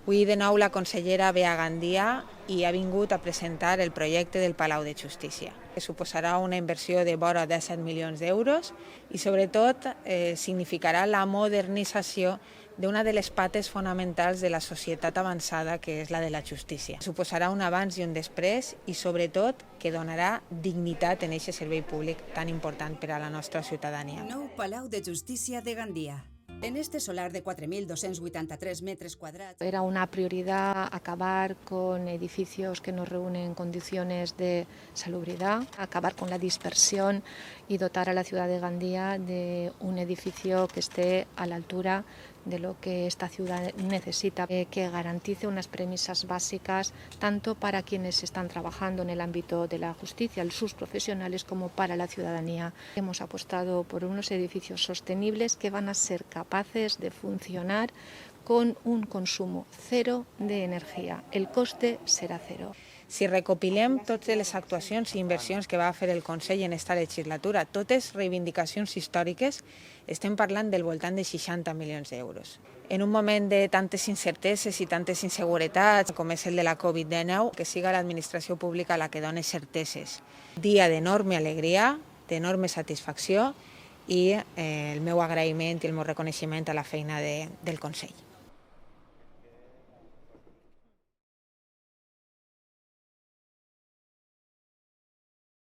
Avui de nou la consellera ve a Gandia i ha vingut a presentar el projecte del Palau de Justícia, que suposarà una inversió de vora 17 milions d'euros i sobretot significarà la modernització d'una de les pates fonamentals de la societat avançada, que és la de la justícia. Suposarà un abans i un després i sobretot que donarà dignitat en aquest servei públic tan important per a la nostra ciutadania. Nou Palau de Justícia de Gandia. En este solar de 4.283 metros cuadrados. Era una prioridad acabar con edificios que no reúnen condiciones de salubridad, acabar con la dispersión y dotar a la ciudad de Gandía de un edificio que esté a la altura de lo que esta ciudad necesita, que garantice unas premisas básicas tanto para quienes están trabajando en el ámbito de la justicia, sus profesionales, como para la ciudadanía. Hemos apostado por unos edificios sostenibles que van a ser capaces de funcionar con un consumo cero de energía. El coste serà cero. Si recopilem totes les actuacions i inversions que va fer el Consell en esta legislatura, totes reivindicacions històriques, estem parlant del voltant de 60 milions d'euros. En un moment de tantes incerteses i tantes inseguretats com és el de la Covid-19, que siga l'administració pública la que doni certeses. Dia d'enorme alegria, d'enorme satisfacció i el meu agraïment i el meu reconeixement a la feina del Consell.